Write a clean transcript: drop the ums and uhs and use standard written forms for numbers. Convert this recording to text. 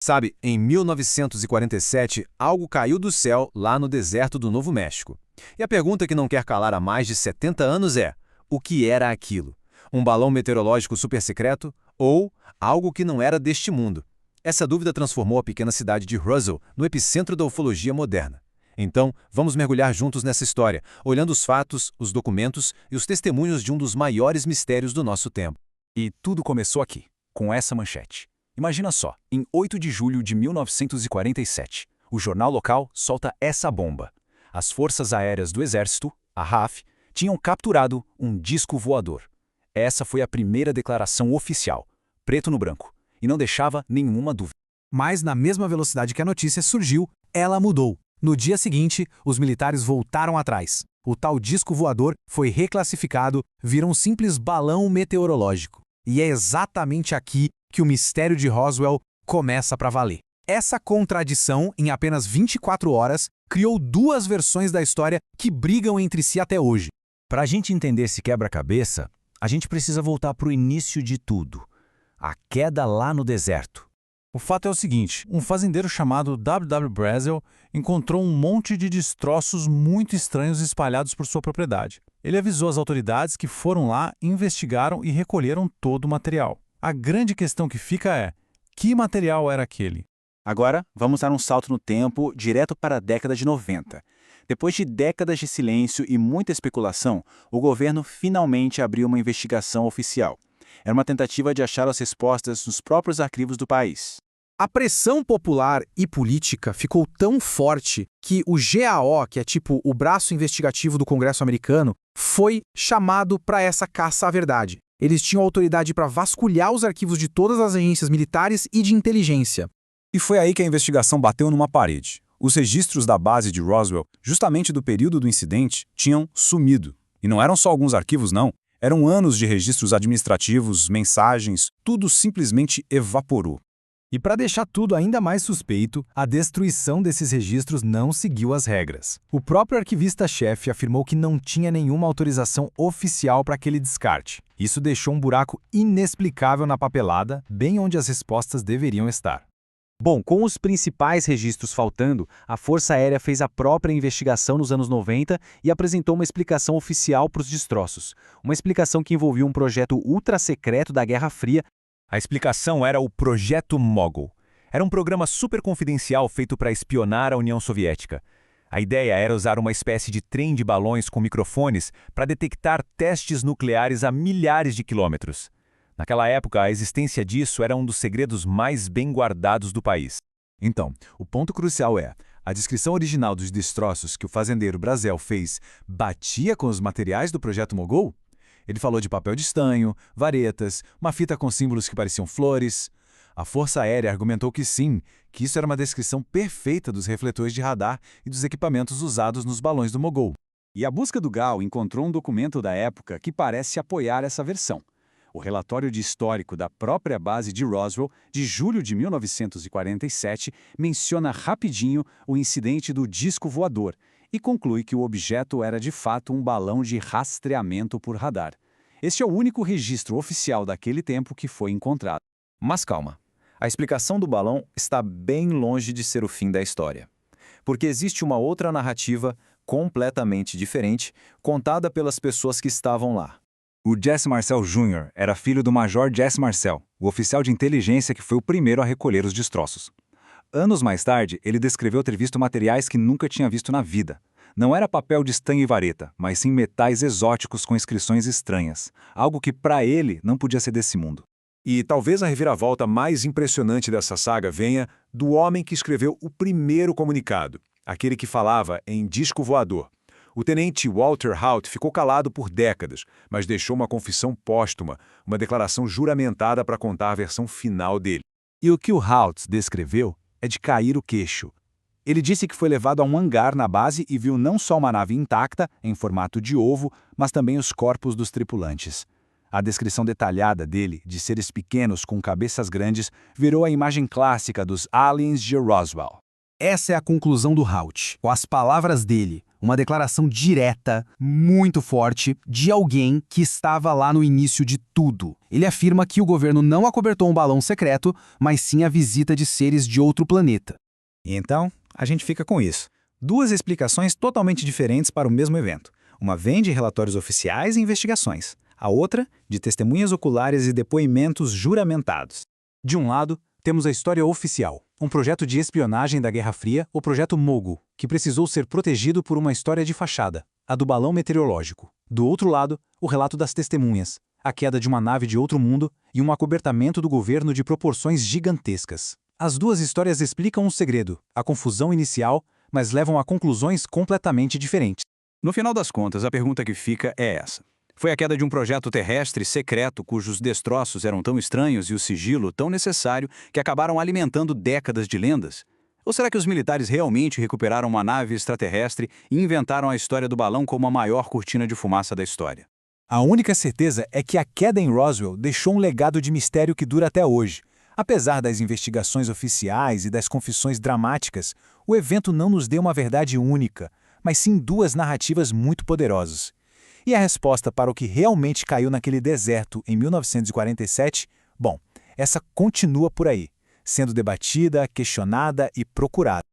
Sabe, em 1947, algo caiu do céu lá no deserto do Novo México. E a pergunta que não quer calar há mais de 70 anos é: o que era aquilo? Um balão meteorológico supersecreto ou algo que não era deste mundo? Essa dúvida transformou a pequena cidade de Roswell no epicentro da ufologia moderna. Então, vamos mergulhar juntos nessa história, olhando os fatos, os documentos e os testemunhos de um dos maiores mistérios do nosso tempo. E tudo começou aqui, com essa manchete. Imagina só, em 8 de julho de 1947, o jornal local solta essa bomba. As Forças Aéreas do Exército, a RAF, tinham capturado um disco voador. Essa foi a primeira declaração oficial, preto no branco, e não deixava nenhuma dúvida. Mas, na mesma velocidade que a notícia surgiu, ela mudou. No dia seguinte, os militares voltaram atrás. O tal disco voador foi reclassificado, virou um simples balão meteorológico. E é exatamente aqui que o mistério de Roswell começa para valer. Essa contradição, em apenas 24 horas, criou duas versões da história que brigam entre si até hoje. Para a gente entender esse quebra-cabeça, a gente precisa voltar para o início de tudo. A queda lá no deserto. O fato é o seguinte, um fazendeiro chamado W. Brazel encontrou um monte de destroços muito estranhos espalhados por sua propriedade. Ele avisou as autoridades que foram lá, investigaram e recolheram todo o material. A grande questão que fica é, que material era aquele? Agora, vamos dar um salto no tempo direto para a década de 90. Depois de décadas de silêncio e muita especulação, o governo finalmente abriu uma investigação oficial. Era uma tentativa de achar as respostas nos próprios arquivos do país. A pressão popular e política ficou tão forte que o GAO, que é tipo o braço investigativo do Congresso americano, foi chamado para essa caça à verdade. Eles tinham autoridade para vasculhar os arquivos de todas as agências militares e de inteligência. E foi aí que a investigação bateu numa parede. Os registros da base de Roswell, justamente do período do incidente, tinham sumido. E não eram só alguns arquivos, não. Eram anos de registros administrativos, mensagens, tudo simplesmente evaporou. E para deixar tudo ainda mais suspeito, a destruição desses registros não seguiu as regras. O próprio arquivista-chefe afirmou que não tinha nenhuma autorização oficial para aquele descarte. Isso deixou um buraco inexplicável na papelada, bem onde as respostas deveriam estar. Bom, com os principais registros faltando, a Força Aérea fez a própria investigação nos anos 90 e apresentou uma explicação oficial para os destroços. Uma explicação que envolvia um projeto ultra-secreto da Guerra Fria. A explicação era o Projeto Mogul. Era um programa super confidencial feito para espionar a União Soviética. A ideia era usar uma espécie de trem de balões com microfones para detectar testes nucleares a milhares de quilômetros. Naquela época, a existência disso era um dos segredos mais bem guardados do país. Então, o ponto crucial é, a descrição original dos destroços que o fazendeiro Brazel fez batia com os materiais do Projeto Mogul? Ele falou de papel de estanho, varetas, uma fita com símbolos que pareciam flores. A Força Aérea argumentou que sim, que isso era uma descrição perfeita dos refletores de radar e dos equipamentos usados nos balões do Mogul. E a busca do GAO encontrou um documento da época que parece apoiar essa versão. O relatório de histórico da própria base de Roswell, de julho de 1947, menciona rapidinho o incidente do disco voador e conclui que o objeto era de fato um balão de rastreamento por radar. Este é o único registro oficial daquele tempo que foi encontrado. Mas calma, a explicação do balão está bem longe de ser o fim da história. Porque existe uma outra narrativa completamente diferente, contada pelas pessoas que estavam lá. O Jesse Marcel Jr. era filho do Major Jesse Marcel, o oficial de inteligência que foi o primeiro a recolher os destroços. Anos mais tarde, ele descreveu ter visto materiais que nunca tinha visto na vida. Não era papel de estanho e vareta, mas sim metais exóticos com inscrições estranhas, algo que para ele não podia ser desse mundo. E talvez a reviravolta mais impressionante dessa saga venha do homem que escreveu o primeiro comunicado, aquele que falava em disco voador. O tenente Walter Haut ficou calado por décadas, mas deixou uma confissão póstuma, uma declaração juramentada para contar a versão final dele. E o que o Haut descreveu é de cair o queixo. Ele disse que foi levado a um hangar na base e viu não só uma nave intacta, em formato de ovo, mas também os corpos dos tripulantes. A descrição detalhada dele, de seres pequenos com cabeças grandes, virou a imagem clássica dos aliens de Roswell. Essa é a conclusão do Haut. Com as palavras dele, Uma declaração direta, muito forte, de alguém que estava lá no início de tudo. Ele afirma que o governo não acobertou um balão secreto, mas sim a visita de seres de outro planeta. E então, a gente fica com isso. Duas explicações totalmente diferentes para o mesmo evento. Uma vem de relatórios oficiais e investigações. A outra, de testemunhas oculares e depoimentos juramentados. De um lado, temos a história oficial, um projeto de espionagem da Guerra Fria, o projeto Mogul, que precisou ser protegido por uma história de fachada, a do balão meteorológico. Do outro lado, o relato das testemunhas, a queda de uma nave de outro mundo e um acobertamento do governo de proporções gigantescas. As duas histórias explicam um segredo, a confusão inicial, mas levam a conclusões completamente diferentes. No final das contas, a pergunta que fica é essa. Foi a queda de um projeto terrestre secreto cujos destroços eram tão estranhos e o sigilo tão necessário que acabaram alimentando décadas de lendas? Ou será que os militares realmente recuperaram uma nave extraterrestre e inventaram a história do balão como a maior cortina de fumaça da história? A única certeza é que a queda em Roswell deixou um legado de mistério que dura até hoje. Apesar das investigações oficiais e das confissões dramáticas, o evento não nos deu uma verdade única, mas sim duas narrativas muito poderosas. E a resposta para o que realmente caiu naquele deserto em 1947? Bom, essa continua por aí, sendo debatida, questionada e procurada.